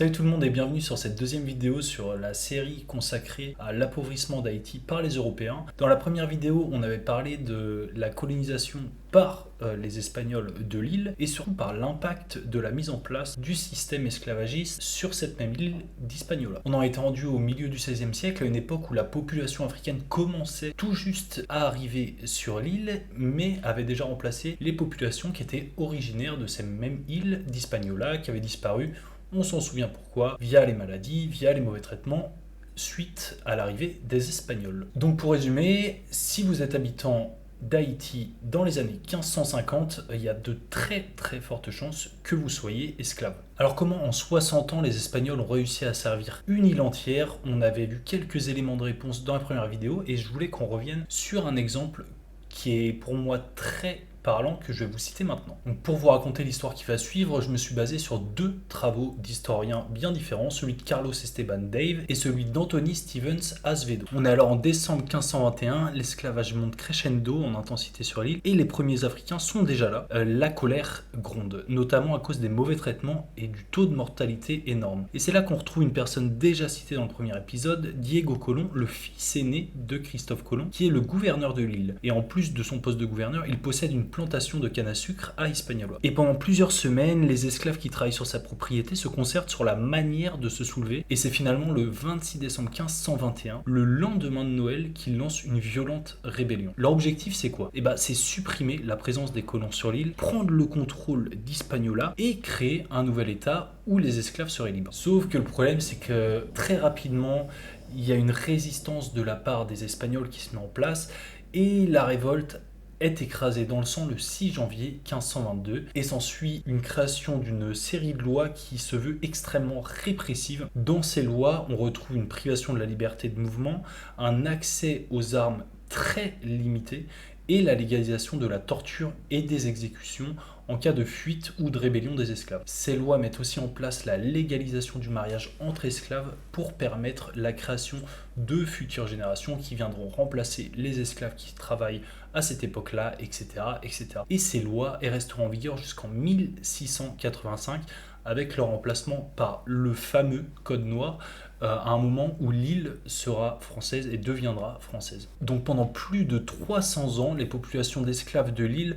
Salut tout le monde et bienvenue sur cette deuxième vidéo sur la série consacrée à l'appauvrissement d'Haïti par les Européens. Dans la première vidéo, on avait parlé de la colonisation par les Espagnols de l'île et surtout par l'impact de la mise en place du système esclavagiste sur cette même île d'Hispaniola. On en était rendu au milieu du XVIe siècle, à une époque où la population africaine commençait tout juste à arriver sur l'île, mais avait déjà remplacé les populations qui étaient originaires de ces mêmes îles d'Hispaniola qui avaient disparu. On s'en souvient pourquoi, via les maladies, via les mauvais traitements, suite à l'arrivée des Espagnols. Donc pour résumer, si vous êtes habitant d'Haïti dans les années 1550, il y a de très très fortes chances que vous soyez esclave. Alors comment en 60 ans les Espagnols ont réussi à servir une île entière? On avait vu quelques éléments de réponse dans la première vidéo et je voulais qu'on revienne sur un exemple qui est pour moi très parlant que je vais vous citer maintenant. Donc pour vous raconter l'histoire qui va suivre, je me suis basé sur deux travaux d'historiens bien différents, celui de Carlos Esteban Dave et celui d'Anthony Stevens Azevedo. On est alors en décembre 1521, l'esclavage monte crescendo en intensité sur l'île et les premiers Africains sont déjà là. La colère gronde, notamment à cause des mauvais traitements et du taux de mortalité énorme. Et c'est là qu'on retrouve une personne déjà citée dans le premier épisode, Diego Colón, le fils aîné de Christophe Colomb, qui est le gouverneur de l'île. Et en plus de son poste de gouverneur, il possède une plantation de canne à sucre à Hispaniola. Et pendant plusieurs semaines, les esclaves qui travaillent sur sa propriété se concertent sur la manière de se soulever, et c'est finalement le 26 décembre 1521, le lendemain de Noël, qu'ils lancent une violente rébellion. Leur objectif, c'est quoi? C'est supprimer la présence des colons sur l'île, prendre le contrôle d'Hispaniola et créer un nouvel état où les esclaves seraient libres. Sauf que le problème, c'est que très rapidement, il y a une résistance de la part des Espagnols qui se met en place, et la révolte est écrasée dans le sang le 6 janvier 1522 et s'ensuit une création d'une série de lois qui se veut extrêmement répressive. Dans ces lois, on retrouve une privation de la liberté de mouvement, un accès aux armes très limité et la légalisation de la torture et des exécutions en cas de fuite ou de rébellion des esclaves. Ces lois mettent aussi en place la légalisation du mariage entre esclaves pour permettre la création de futures générations qui viendront remplacer les esclaves qui travaillent à cette époque-là, etc., etc. Et ces lois resteront en vigueur jusqu'en 1685 avec leur remplacement par le fameux Code noir, à un moment où l'île sera française et deviendra française. Donc pendant plus de 300 ans, les populations d'esclaves de l'île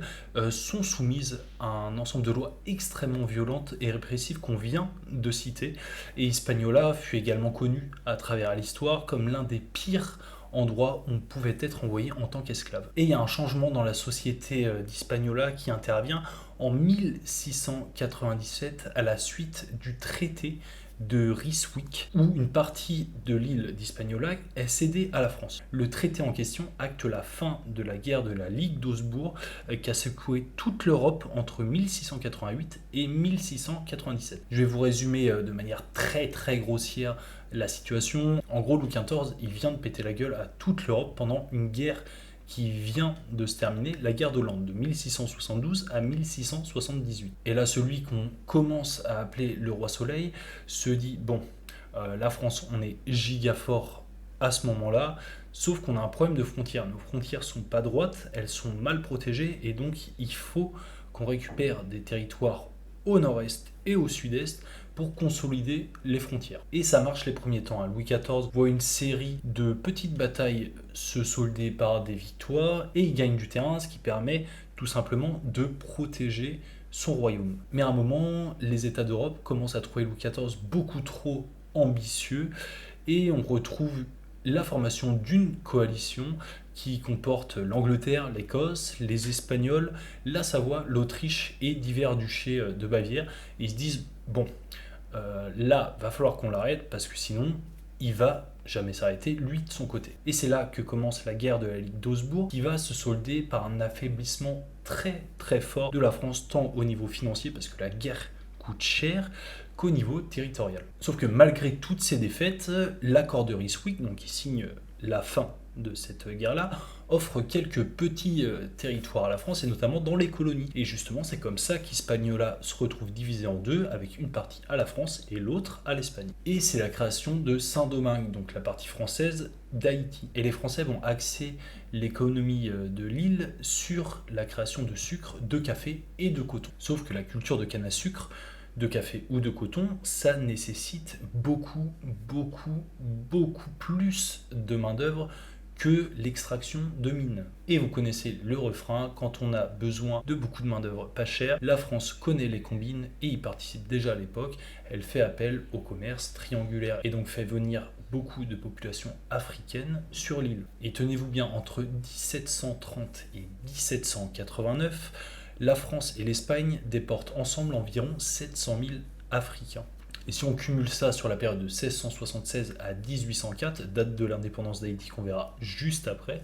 sont soumises à un ensemble de lois extrêmement violentes et répressives qu'on vient de citer. Et Hispaniola fut également connu à travers l'histoire comme l'un des pires endroits où on pouvait être envoyé en tant qu'esclave. Et il y a un changement dans la société d'Hispaniola qui intervient en 1697 à la suite du traité de Ryswick, où une partie de l'île d'Hispaniola est cédée à la France. Le traité en question acte la fin de la guerre de la Ligue d'Augsbourg qui a secoué toute l'Europe entre 1688 et 1697. Je vais vous résumer de manière très très grossière la situation. En gros, Louis XIV, il vient de péter la gueule à toute l'Europe pendant une guerre qui vient de se terminer, la guerre d'Hollande, de 1672 à 1678. Et là, celui qu'on commence à appeler le roi Soleil se dit, la France, on est giga fort à ce moment-là, sauf qu'on a un problème de frontières. Nos frontières sont pas droites, elles sont mal protégées, et donc il faut qu'on récupère des territoires au nord-est et au sud-est pour consolider les frontières. Et ça marche les premiers temps. Louis XIV voit une série de petites batailles se solder par des victoires et il gagne du terrain, ce qui permet tout simplement de protéger son royaume. Mais à un moment, les États d'Europe commencent à trouver Louis XIV beaucoup trop ambitieux et on retrouve la formation d'une coalition qui comporte l'Angleterre, l'Écosse, les Espagnols, la Savoie, l'Autriche et divers duchés de Bavière. Et ils se disent, là, va falloir qu'on l'arrête parce que sinon, il va jamais s'arrêter, lui, de son côté. Et c'est là que commence la guerre de la Ligue d'Augsbourg, qui va se solder par un affaiblissement très très fort de la France, tant au niveau financier, parce que la guerre coûte cher, qu'au niveau territorial. Sauf que malgré toutes ces défaites, l'accord de Ryswick, donc qui signe la fin de cette guerre-là, offre quelques petits territoires à la France, et notamment dans les colonies. Et justement, c'est comme ça qu'Hispaniola se retrouve divisé en deux, avec une partie à la France et l'autre à l'Espagne. Et c'est la création de Saint-Domingue, donc la partie française d'Haïti. Et les Français vont axer l'économie de l'île sur la création de sucre, de café et de coton. Sauf que la culture de canne à sucre de café ou de coton, ça nécessite beaucoup, beaucoup, beaucoup plus de main-d'œuvre que l'extraction de mines. Et vous connaissez le refrain, quand on a besoin de beaucoup de main-d'œuvre pas chère, la France connaît les combines et y participe déjà à l'époque. Elle fait appel au commerce triangulaire et donc fait venir beaucoup de populations africaines sur l'île. Et tenez-vous bien, entre 1730 et 1789, la France et l'Espagne déportent ensemble environ 700 000 Africains. Et si on cumule ça sur la période de 1676 à 1804, date de l'indépendance d'Haïti qu'on verra juste après,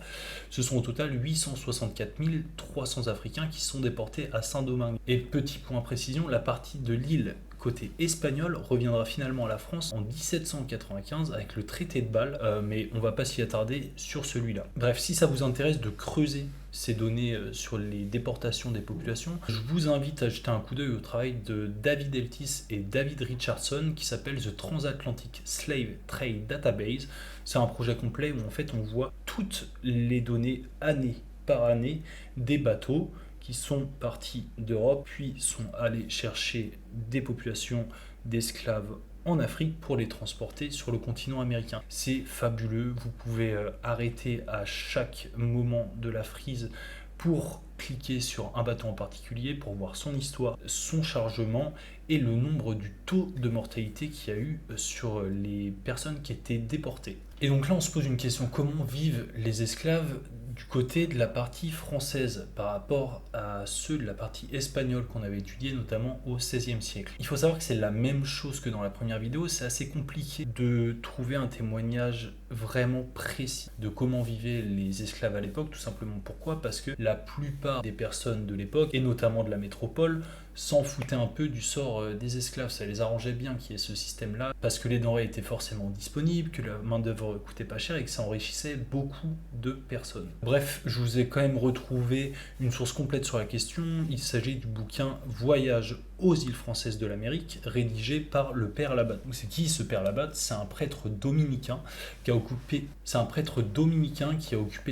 ce sont au total 864 300 Africains qui sont déportés à Saint-Domingue. Et petit point précision, la partie de l'île côté espagnol reviendra finalement à la France en 1795 avec le traité de Bâle, mais on va pas s'y attarder sur celui-là. Bref, si ça vous intéresse de creuser ces données sur les déportations des populations, je vous invite à jeter un coup d'œil au travail de David Eltis et David Richardson qui s'appelle The Transatlantic Slave Trade Database. C'est un projet complet où en fait on voit toutes les données année par année des bateaux qui sont partis d'Europe puis sont allés chercher des populations d'esclaves en Afrique pour les transporter sur le continent américain. C'est fabuleux, vous pouvez arrêter à chaque moment de la frise pour cliquer sur un bateau en particulier pour voir son histoire, son chargement et le nombre du taux de mortalité qu'il y a eu sur les personnes qui étaient déportées. Et donc là on se pose une question, comment vivent les esclaves du côté de la partie française par rapport à ceux de la partie espagnole qu'on avait étudié notamment au XVIe siècle. Il faut savoir que c'est la même chose que dans la première vidéo, c'est assez compliqué de trouver un témoignage vraiment précis de comment vivaient les esclaves à l'époque, tout simplement pourquoi ? Parce que la plupart des personnes de l'époque, et notamment de la métropole, s'en foutaient un peu du sort des esclaves. Ça les arrangeait bien qu'il y ait ce système-là, parce que les denrées étaient forcément disponibles, que la main-d'œuvre coûtait pas cher et que ça enrichissait beaucoup de personnes. Bref, je vous ai quand même retrouvé une source complète sur la question. Il s'agit du bouquin Voyage aux îles françaises de l'Amérique, rédigé par le père Labat. Donc c'est qui ce père Labat ? C'est un prêtre dominicain qui a occupé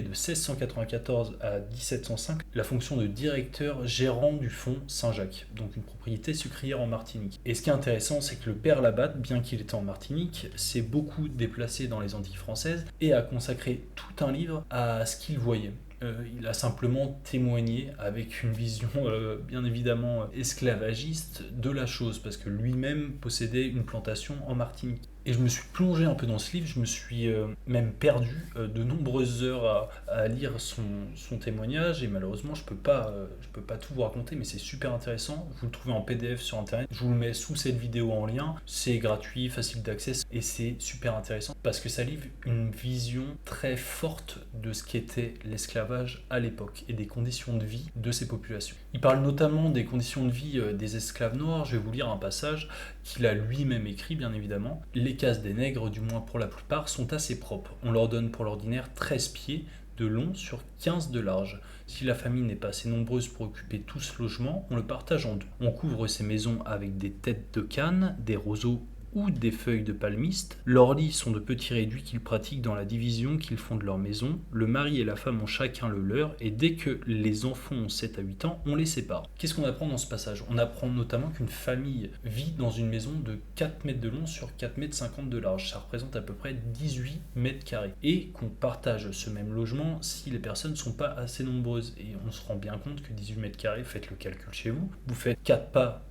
de 1694 à 1705 la fonction de directeur gérant du fonds Saint-Jacques, donc une propriété sucrière en Martinique. Et ce qui est intéressant, c'est que le père Labat, bien qu'il était en Martinique, s'est beaucoup déplacé dans les Antilles françaises et a consacré tout un livre à ce qu'il voyait. Il a simplement témoigné avec une vision bien évidemment esclavagiste de la chose, parce que lui-même possédait une plantation en Martinique. Et je me suis plongé un peu dans ce livre, je me suis même perdu de nombreuses heures à lire son témoignage, et malheureusement je peux pas tout vous raconter, mais c'est super intéressant. Vous le trouvez en PDF sur internet, je vous le mets sous cette vidéo en lien, c'est gratuit, facile d'accès, et c'est super intéressant parce que ça livre une vision très forte de ce qu'était l'esclavage à l'époque et des conditions de vie de ces populations. Il parle notamment des conditions de vie des esclaves noirs. Je vais vous lire un passage qu'il a lui-même écrit, bien évidemment. Les cases des nègres, du moins pour la plupart, sont assez propres. On leur donne pour l'ordinaire 13 pieds de long sur 15 de large. Si la famille n'est pas assez nombreuse pour occuper tout ce logement, on le partage en deux. On couvre ces maisons avec des têtes de canne, des roseaux ou des feuilles de palmiste. Leurs lits sont de petits réduits qu'ils pratiquent dans la division qu'ils font de leur maison. Le mari et la femme ont chacun le leur, et dès que les enfants ont 7 à 8 ans, on les sépare. Qu'est-ce qu'on apprend dans ce passage ? On apprend notamment qu'une famille vit dans une maison de 4 mètres de long sur 4 mètres 50 de large. Ça représente à peu près 18 mètres carrés. Et qu'on partage ce même logement si les personnes ne sont pas assez nombreuses. Et on se rend bien compte que 18 mètres carrés, faites le calcul chez vous, vous faites 4 pas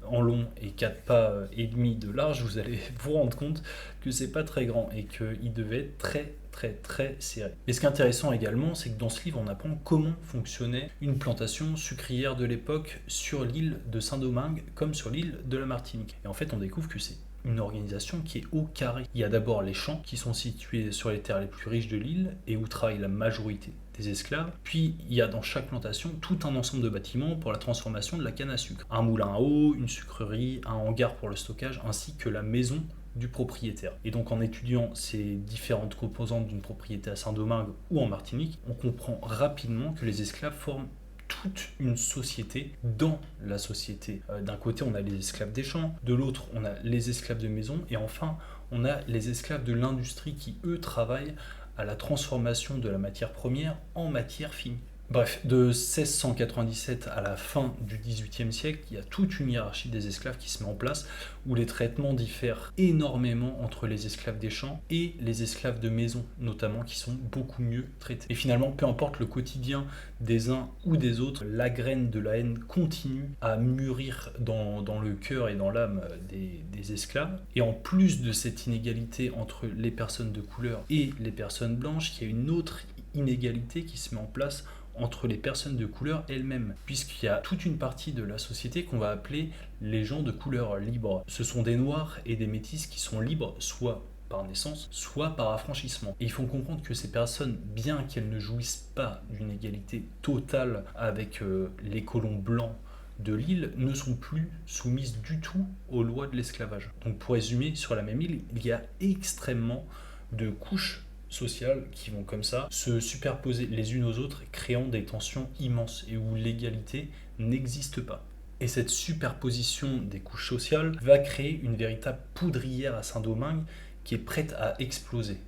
en long et 4 pas et demi de large, vous allez vous rendre compte que c'est pas très grand et qu'il devait être très serré. Et ce qui est intéressant également, c'est que dans ce livre, on apprend comment fonctionnait une plantation sucrière de l'époque sur l'île de Saint-Domingue comme sur l'île de la Martinique. Et en fait, on découvre que c'est une organisation qui est au carré. Il y a d'abord les champs qui sont situés sur les terres les plus riches de l'île et où travaille la majorité des esclaves. Puis il y a dans chaque plantation tout un ensemble de bâtiments pour la transformation de la canne à sucre. Un moulin à eau, une sucrerie, un hangar pour le stockage, ainsi que la maison du propriétaire. Et donc en étudiant ces différentes composantes d'une propriété à Saint-Domingue ou en Martinique, on comprend rapidement que les esclaves forment toute une société dans la société. D'un côté, on a les esclaves des champs, de l'autre, on a les esclaves de maison, et enfin, on a les esclaves de l'industrie qui, eux, travaillent à la transformation de la matière première en matière fine. Bref, de 1697 à la fin du XVIIIe siècle, il y a toute une hiérarchie des esclaves qui se met en place, où les traitements diffèrent énormément entre les esclaves des champs et les esclaves de maison, notamment, qui sont beaucoup mieux traités. Et finalement, peu importe le quotidien des uns ou des autres, la graine de la haine continue à mûrir dans le cœur et dans l'âme des esclaves. Et en plus de cette inégalité entre les personnes de couleur et les personnes blanches, il y a une autre inégalité qui se met en place entre les personnes de couleur elles-mêmes, puisqu'il y a toute une partie de la société qu'on va appeler les gens de couleur libre. Ce sont des noirs et des métis qui sont libres, soit par naissance, soit par affranchissement. Et il faut comprendre que ces personnes, bien qu'elles ne jouissent pas d'une égalité totale avec les colons blancs de l'île, ne sont plus soumises du tout aux lois de l'esclavage. Donc pour résumer, sur la même île, il y a extrêmement de couches sociales qui vont comme ça se superposer les unes aux autres, créant des tensions immenses et où l'égalité n'existe pas. Et cette superposition des couches sociales va créer une véritable poudrière à Saint-Domingue qui est prête à exploser.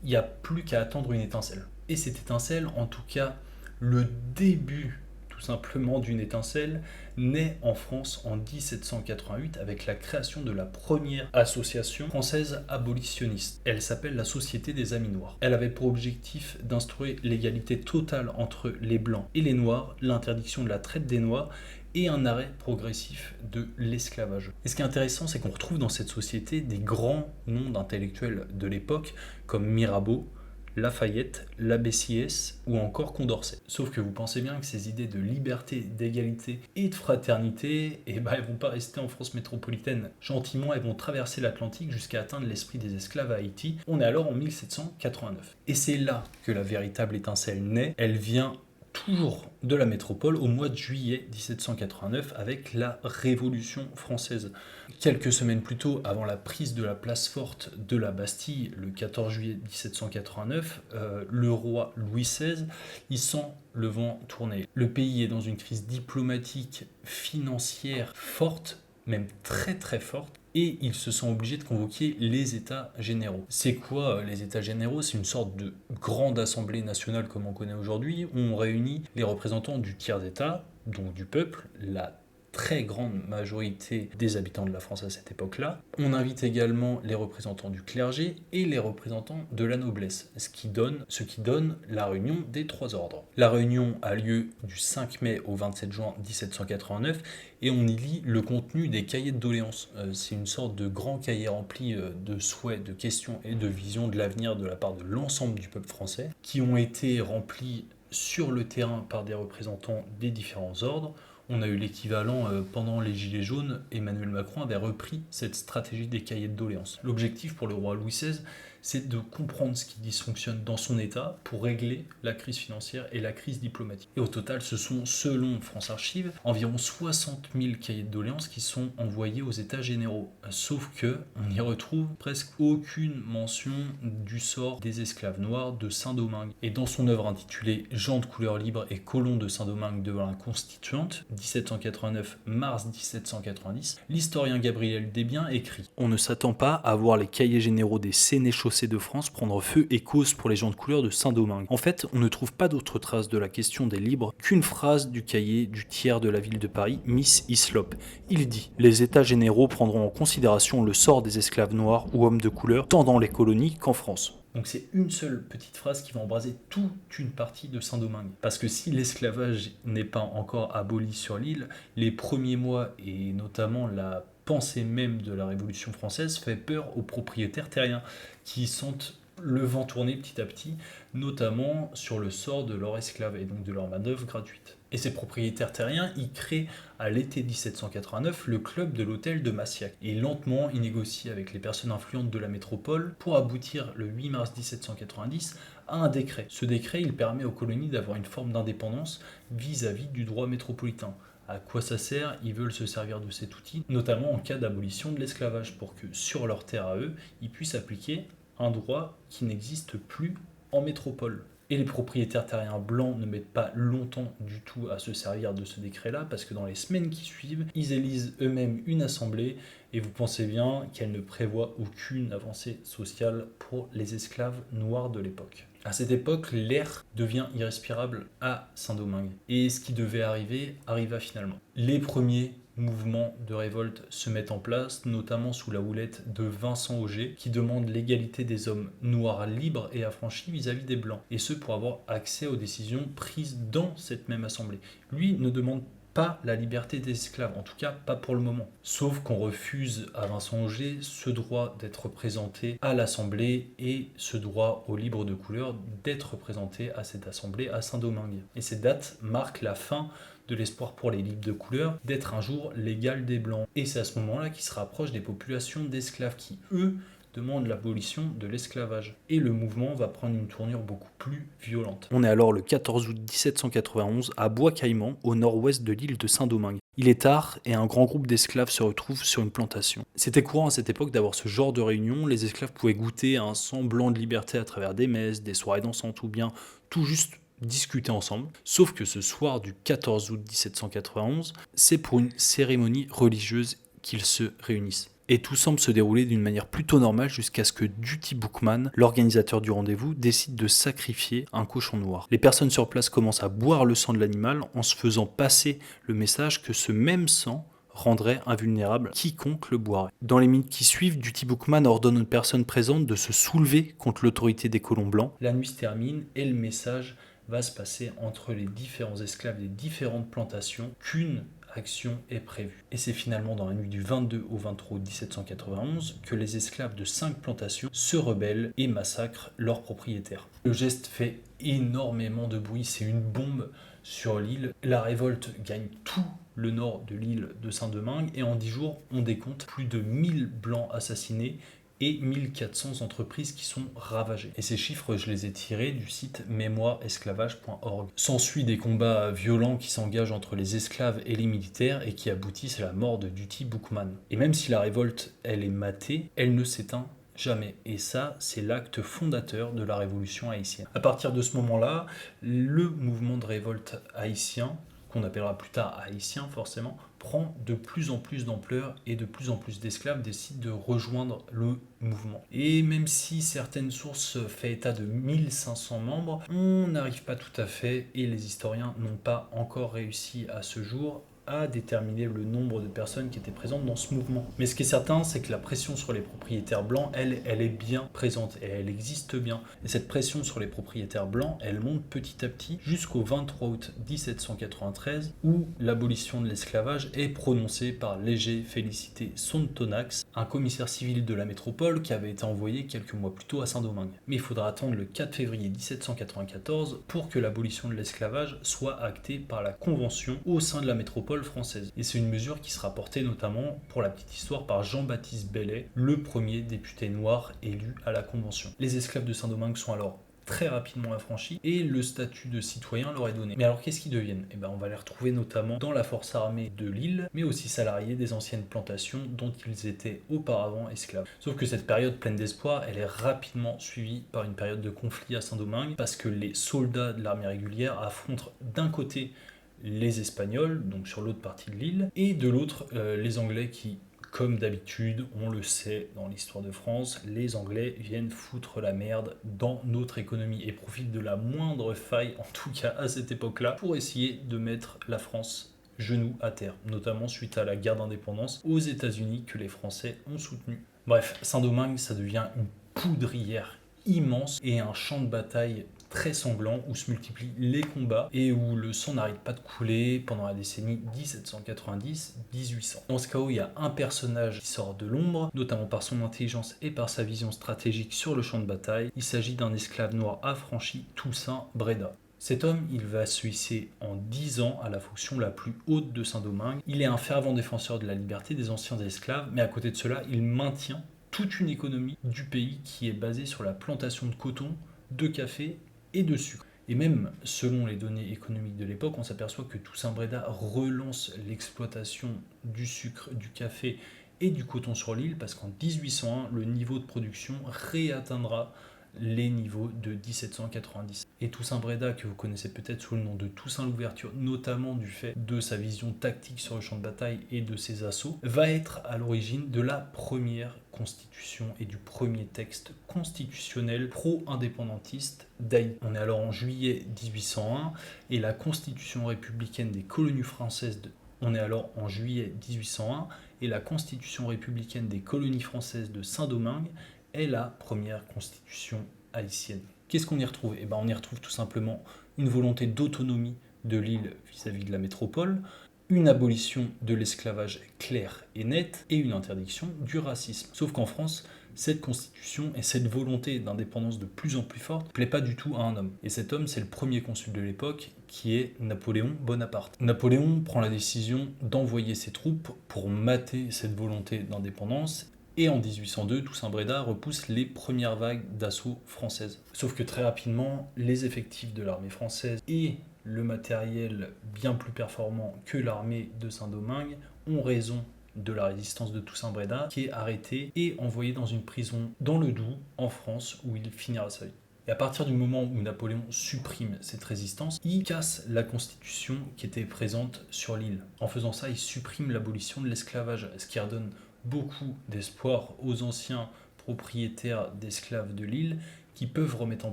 Il n'y a plus qu'à attendre une étincelle. Et cette étincelle, en tout cas, le début tout simplement d'une étincelle, naît en France en 1788 avec la création de la première association française abolitionniste. Elle s'appelle la Société des Amis Noirs. Elle avait pour objectif d'instaurer l'égalité totale entre les Blancs et les Noirs, l'interdiction de la traite des Noirs et un arrêt progressif de l'esclavage. Et ce qui est intéressant, c'est qu'on retrouve dans cette société des grands noms d'intellectuels de l'époque, comme Mirabeau, Lafayette, Labessiès ou encore Condorcet. Sauf que vous pensez bien que ces idées de liberté, d'égalité et de fraternité, elles vont pas rester en France métropolitaine. Gentiment, elles vont traverser l'Atlantique jusqu'à atteindre l'esprit des esclaves à Haïti. On est alors en 1789. Et c'est là que la véritable étincelle naît. Elle vient toujours de la métropole au mois de juillet 1789 avec la Révolution française. Quelques semaines plus tôt, avant la prise de la place forte de la Bastille, le 14 juillet 1789, le roi Louis XVI, il sent le vent tourner. Le pays est dans une crise diplomatique, financière forte, même très très forte, et il se sent obligé de convoquer les États généraux. C'est quoi les États généraux? C'est une sorte de grande assemblée nationale comme on connaît aujourd'hui, où on réunit les représentants du tiers d'État, donc du peuple, la très grande majorité des habitants de la France à cette époque-là. On invite également les représentants du clergé et les représentants de la noblesse, ce qui donne la réunion des trois ordres. La réunion a lieu du 5 mai au 27 juin 1789 et on y lit le contenu des cahiers de doléances. C'est une sorte de grand cahier rempli de souhaits, de questions et de visions de l'avenir de la part de l'ensemble du peuple français, qui ont été remplis sur le terrain par des représentants des différents ordres. On a eu l'équivalent pendant les Gilets jaunes, Emmanuel Macron avait repris cette stratégie des cahiers de doléances. L'objectif pour le roi Louis XVI, c'est de comprendre ce qui dysfonctionne dans son État pour régler la crise financière et la crise diplomatique. Et au total, ce sont, selon France Archives, environ 60 000 cahiers de doléances qui sont envoyés aux États généraux. Sauf que on n'y retrouve presque aucune mention du sort des esclaves noirs de Saint-Domingue. Et dans son œuvre intitulée Gens de couleur libre et colons de Saint-Domingue devant la Constituante, 1789-mars 1790, l'historien Gabriel Desbiens écrit « On ne s'attend pas à voir les cahiers généraux des sénéchaussées de France prendre feu et cause pour les gens de couleur de Saint-Domingue. En fait, on ne trouve pas d'autre trace de la question des libres qu'une phrase du cahier du tiers de la ville de Paris, Miss Hislop. Il dit « Les États généraux prendront en considération le sort des esclaves noirs ou hommes de couleur, tant dans les colonies qu'en France. » Donc c'est une seule petite phrase qui va embraser toute une partie de Saint-Domingue. Parce que si l'esclavage n'est pas encore aboli sur l'île, les premiers mois et notamment la pensée même de la Révolution française fait peur aux propriétaires terriens qui sentent le vent tourner petit à petit, notamment sur le sort de leurs esclaves et donc de leur main-d'œuvre gratuite. Et ces propriétaires terriens, ils créent à l'été 1789 le club de l'hôtel de Massiac. Et lentement, ils négocient avec les personnes influentes de la métropole pour aboutir le 8 mars 1790 à un décret. Ce décret, il permet aux colonies d'avoir une forme d'indépendance vis-à-vis du droit métropolitain. À quoi ça sert? Ils veulent se servir de cet outil, notamment en cas d'abolition de l'esclavage, pour que sur leur terre à eux, ils puissent appliquer un droit qui n'existe plus en métropole. Et les propriétaires terriens blancs ne mettent pas longtemps du tout à se servir de ce décret-là, parce que dans les semaines qui suivent, ils élisent eux-mêmes une assemblée, et vous pensez bien qu'elle ne prévoit aucune avancée sociale pour les esclaves noirs de l'époque. À cette époque, l'air devient irrespirable à Saint-Domingue. Et ce qui devait arriver arriva finalement. Les premiers mouvements de révolte se mettent en place, notamment sous la houlette de Vincent Auger, qui demande l'égalité des hommes noirs libres et affranchis vis-à-vis des blancs, et ce pour avoir accès aux décisions prises dans cette même assemblée. Lui ne demande pas la liberté des esclaves, en tout cas pas pour le moment. Sauf qu'on refuse à Vincent Auger ce droit d'être représenté à l'Assemblée et ce droit aux libres de couleur d'être représenté à cette Assemblée à Saint-Domingue. Et cette date marque la fin de l'espoir pour les libres de couleur d'être un jour l'égal des blancs. Et c'est à ce moment-là qu'ils se rapprochent des populations d'esclaves qui, eux, demandent l'abolition de l'esclavage. Et le mouvement va prendre une tournure beaucoup plus violente. On est alors le 14 août 1791 à Bois-Caïman, au nord-ouest de l'île de Saint-Domingue. Il est tard et un grand groupe d'esclaves se retrouve sur une plantation. C'était courant à cette époque d'avoir ce genre de réunion. Les esclaves pouvaient goûter à un semblant de liberté à travers des messes, des soirées dansantes ou bien tout juste discuter ensemble. Sauf que ce soir du 14 août 1791, c'est pour une cérémonie religieuse qu'ils se réunissent. Et tout semble se dérouler d'une manière plutôt normale jusqu'à ce que Duty Boukman, l'organisateur du rendez-vous, décide de sacrifier un cochon noir. Les personnes sur place commencent à boire le sang de l'animal en se faisant passer le message que ce même sang rendrait invulnérable quiconque le boirait. Dans les minutes qui suivent, Duty Boukman ordonne aux personnes présentes de se soulever contre l'autorité des colons blancs. La nuit se termine et le message va se passer entre les différents esclaves des différentes plantations qu'une action est prévue. Et c'est finalement dans la nuit du 22 au 23 août 1791 que les esclaves de 5 plantations se rebellent et massacrent leurs propriétaires. Le geste fait énormément de bruit, c'est une bombe sur l'île. La révolte gagne tout le nord de l'île de Saint-Domingue et en 10 jours, on décompte plus de 1000 blancs assassinés et 1400 entreprises qui sont ravagées. Et ces chiffres, je les ai tirés du site mémoireesclavage.org. S'ensuit des combats violents qui s'engagent entre les esclaves et les militaires et qui aboutissent à la mort de Duty Boukman. Et même si la révolte, elle est matée, elle ne s'éteint jamais. Et ça, c'est l'acte fondateur de la révolution haïtienne. À partir de ce moment-là, le mouvement de révolte haïtien, qu'on appellera plus tard haïtien forcément, prend de plus en plus d'ampleur et de plus en plus d'esclaves décident de rejoindre le mouvement. Et même si certaines sources font état de 1500 membres, on n'arrive pas tout à fait et les historiens n'ont pas encore réussi à ce jour à déterminer le nombre de personnes qui étaient présentes dans ce mouvement. Mais ce qui est certain, c'est que la pression sur les propriétaires blancs, elle est bien présente et elle existe bien. Et cette pression sur les propriétaires blancs, elle monte petit à petit jusqu'au 23 août 1793 où l'abolition de l'esclavage est prononcée par Léger Félicité Sonthonax, un commissaire civil de la métropole qui avait été envoyé quelques mois plus tôt à Saint-Domingue. Mais il faudra attendre le 4 février 1794 pour que l'abolition de l'esclavage soit actée par la Convention au sein de la métropole française. Et c'est une mesure qui sera portée notamment, pour la petite histoire, par Jean-Baptiste Bellay, le premier député noir élu à la Convention. Les esclaves de Saint-Domingue sont alors très rapidement affranchis et le statut de citoyen leur est donné. Mais alors qu'est-ce qu'ils deviennent ? On va les retrouver notamment dans la force armée de l'île, mais aussi salariés des anciennes plantations dont ils étaient auparavant esclaves. Sauf que cette période pleine d'espoir, elle est rapidement suivie par une période de conflit à Saint-Domingue parce que les soldats de l'armée régulière affrontent d'un côté les Espagnols, donc sur l'autre partie de l'île, et de l'autre les Anglais qui, comme d'habitude, on le sait dans l'histoire de France, les Anglais viennent foutre la merde dans notre économie et profitent de la moindre faille, en tout cas à cette époque-là, pour essayer de mettre la France genou à terre, notamment suite à la guerre d'indépendance aux États-Unis que les Français ont soutenu. Bref, Saint-Domingue, ça devient une poudrière immense et un champ de bataille très sanglant où se multiplient les combats et où le sang n'arrête pas de couler pendant la décennie 1790-1800. Dans ce chaos, il y a un personnage qui sort de l'ombre, notamment par son intelligence et par sa vision stratégique sur le champ de bataille. Il s'agit d'un esclave noir affranchi, Toussaint Breda. Cet homme, il va se hisser en 10 ans à la fonction la plus haute de Saint-Domingue. Il est un fervent défenseur de la liberté des anciens esclaves, mais à côté de cela, il maintient toute une économie du pays qui est basée sur la plantation de coton, de café et de sucre. Et même selon les données économiques de l'époque, on s'aperçoit que Toussaint Breda relance l'exploitation du sucre, du café et du coton sur l'île parce qu'en 1801, le niveau de production réatteindra les niveaux de 1790. Et Toussaint Bréda, que vous connaissez peut-être sous le nom de Toussaint l'Ouverture, notamment du fait de sa vision tactique sur le champ de bataille et de ses assauts, va être à l'origine de la première constitution et du premier texte constitutionnel pro-indépendantiste d'Haïti. On est alors en juillet 1801 et la constitution républicaine des colonies françaises On est alors en juillet 1801 et la constitution républicaine des colonies françaises de Saint-Domingue est la première constitution haïtienne. Qu'est-ce qu'on y retrouve ? On y retrouve tout simplement une volonté d'autonomie de l'île vis-à-vis de la métropole, une abolition de l'esclavage claire et nette et une interdiction du racisme. Sauf qu'en France, cette constitution et cette volonté d'indépendance de plus en plus forte ne plaît pas du tout à un homme. Et cet homme, c'est le premier consul de l'époque, qui est Napoléon Bonaparte. Napoléon prend la décision d'envoyer ses troupes pour mater cette volonté d'indépendance. Et en 1802, Toussaint Bréda repousse les premières vagues d'assaut françaises. Sauf que très rapidement, les effectifs de l'armée française et le matériel bien plus performant que l'armée de Saint-Domingue ont raison de la résistance de Toussaint Bréda, qui est arrêté et envoyé dans une prison dans le Doubs, en France, où il finira sa vie. Et à partir du moment où Napoléon supprime cette résistance, il casse la constitution qui était présente sur l'île. En faisant ça, il supprime l'abolition de l'esclavage, ce qui redonne beaucoup d'espoir aux anciens propriétaires d'esclaves de l'île qui peuvent remettre en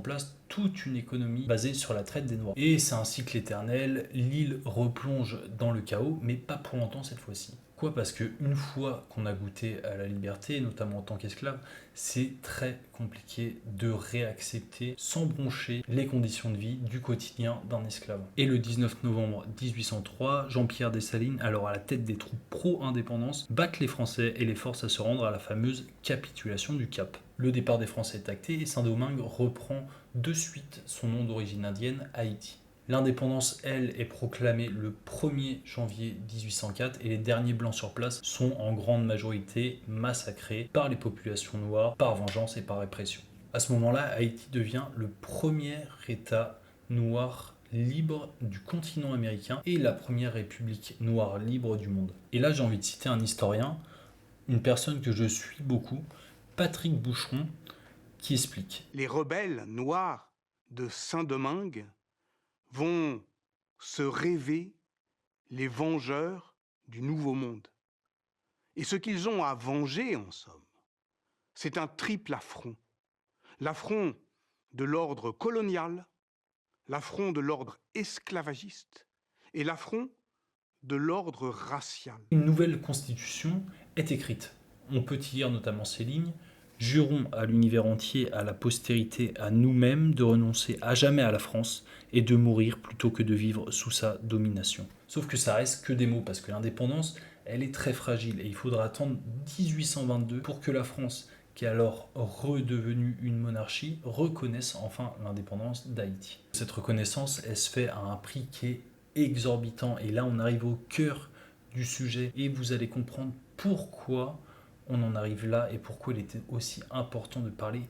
place toute une économie basée sur la traite des Noirs. Et c'est un cycle éternel, l'île replonge dans le chaos, mais pas pour longtemps cette fois-ci. Pourquoi ? Parce qu'une fois qu'on a goûté à la liberté, notamment en tant qu'esclave, c'est très compliqué de réaccepter sans broncher les conditions de vie du quotidien d'un esclave. Et le 19 novembre 1803, Jean-Pierre Dessalines, alors à la tête des troupes pro-indépendance, battent les Français et les force à se rendre à la fameuse capitulation du Cap. Le départ des Français est acté et Saint-Domingue reprend de suite son nom d'origine indienne, Haïti. L'indépendance, elle, est proclamée le 1er janvier 1804 et les derniers blancs sur place sont en grande majorité massacrés par les populations noires, par vengeance et par répression. À ce moment-là, Haïti devient le premier État noir libre du continent américain et la première république noire libre du monde. Et là, j'ai envie de citer un historien, une personne que je suis beaucoup, Patrick Boucheron, qui explique. Les rebelles noirs de Saint-Domingue vont se rêver les vengeurs du Nouveau Monde. Et ce qu'ils ont à venger, en somme, c'est un triple affront. L'affront de l'ordre colonial, l'affront de l'ordre esclavagiste et l'affront de l'ordre racial. Une nouvelle constitution est écrite. On peut y lire notamment ces lignes. Jurons à l'univers entier, à la postérité, à nous-mêmes, de renoncer à jamais à la France et de mourir plutôt que de vivre sous sa domination. Sauf que ça reste que des mots, parce que l'indépendance, elle est très fragile et il faudra attendre 1822 pour que la France, qui est alors redevenue une monarchie, reconnaisse enfin l'indépendance d'Haïti. Cette reconnaissance, elle se fait à un prix qui est exorbitant et là on arrive au cœur du sujet et vous allez comprendre pourquoi on en arrive là et pourquoi il était aussi important de parler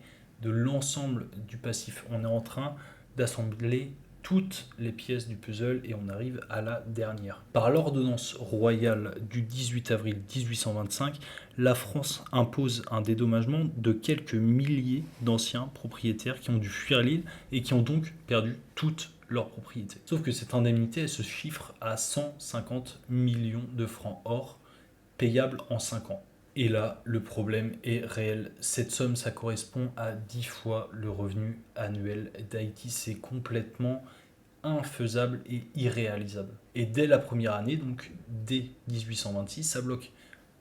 de l'ensemble du passif. On est en train d'assembler toutes les pièces du puzzle et on arrive à la dernière. Par l'ordonnance royale du 18 avril 1825, la France impose un dédommagement de quelques milliers d'anciens propriétaires qui ont dû fuir l'île et qui ont donc perdu toute leur propriété. Sauf que cette indemnité, elle se chiffre à 150 millions de francs or, payables en 5 ans. Et là, le problème est réel. Cette somme, ça correspond à 10 fois le revenu annuel d'Haïti. C'est complètement infaisable et irréalisable. Et dès la première année, donc dès 1826, ça bloque.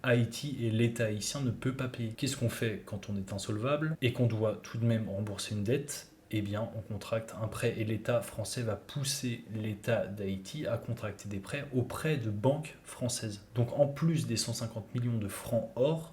Haïti et l'État haïtien ne peut pas payer. Qu'est-ce qu'on fait quand on est insolvable et qu'on doit tout de même rembourser une dette ? Eh bien, on contracte un prêt et l'État français va pousser l'État d'Haïti à contracter des prêts auprès de banques françaises. Donc, en plus des 150 millions de francs or,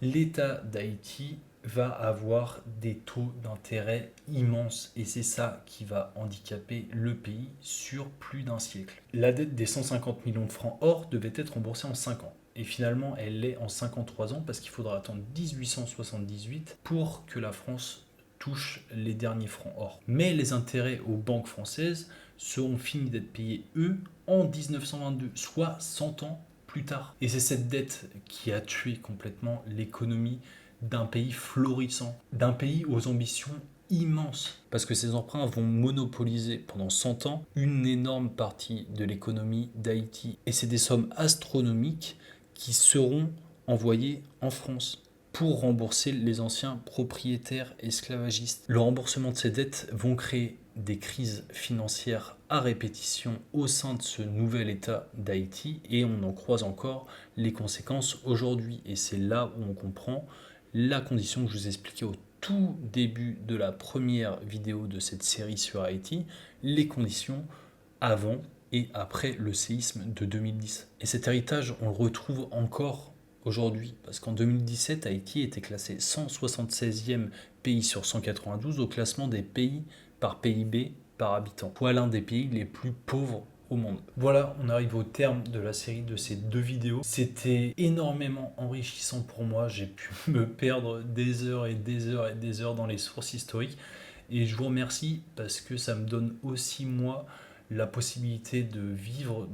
l'État d'Haïti va avoir des taux d'intérêt immenses et c'est ça qui va handicaper le pays sur plus d'un siècle. La dette des 150 millions de francs or devait être remboursée en 5 ans. Et finalement, elle l'est en 53 ans parce qu'il faudra attendre 1878 pour que la France touche les derniers francs or. Mais les intérêts aux banques françaises seront finis d'être payés, eux, en 1922, soit 100 ans plus tard. Et c'est cette dette qui a tué complètement l'économie d'un pays florissant, d'un pays aux ambitions immenses, parce que ces emprunts vont monopoliser pendant 100 ans une énorme partie de l'économie d'Haïti. Et c'est des sommes astronomiques qui seront envoyées en France pour rembourser les anciens propriétaires esclavagistes. Le remboursement de ces dettes vont créer des crises financières à répétition au sein de ce nouvel État d'Haïti et on en croise encore les conséquences aujourd'hui. Et c'est là où on comprend la condition que je vous expliquais au tout début de la première vidéo de cette série sur Haïti, les conditions avant et après le séisme de 2010. Et cet héritage, on le retrouve encore aujourd'hui, parce qu'en 2017, Haïti était classé 176e pays sur 192 au classement des pays par PIB par habitant, soit l'un des pays les plus pauvres au monde. Voilà, on arrive au terme de la série de ces 2 vidéos. C'était énormément enrichissant pour moi, j'ai pu me perdre des heures et des heures et des heures dans les sources historiques, et je vous remercie parce que ça me donne aussi moi la possibilité de vivre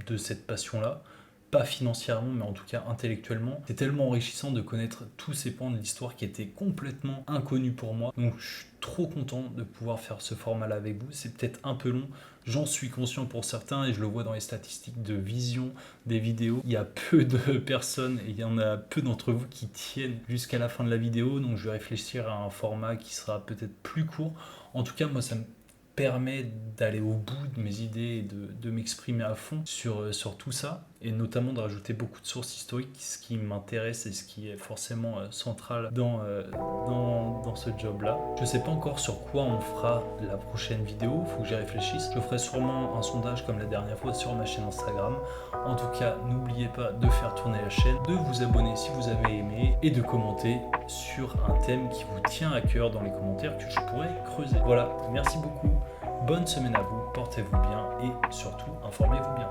de cette passion-là, pas financièrement, mais en tout cas intellectuellement. C'est tellement enrichissant de connaître tous ces pans de l'histoire qui étaient complètement inconnus pour moi. Donc je suis trop content de pouvoir faire ce format-là avec vous. C'est peut-être un peu long, j'en suis conscient pour certains et je le vois dans les statistiques de vision des vidéos. Il y a peu de personnes et il y en a peu d'entre vous qui tiennent jusqu'à la fin de la vidéo. Donc je vais réfléchir à un format qui sera peut-être plus court. En tout cas, moi ça me permet d'aller au bout de mes idées et de m'exprimer à fond sur tout ça, et notamment de rajouter beaucoup de sources historiques, ce qui m'intéresse et ce qui est forcément central dans ce job-là. Je ne sais pas encore sur quoi on fera la prochaine vidéo, il faut que j'y réfléchisse. Je ferai sûrement un sondage comme la dernière fois sur ma chaîne Instagram. En tout cas, n'oubliez pas de faire tourner la chaîne, de vous abonner si vous avez aimé, et de commenter sur un thème qui vous tient à cœur dans les commentaires que je pourrais creuser. Voilà, merci beaucoup. Bonne semaine à vous, portez-vous bien et surtout informez-vous bien.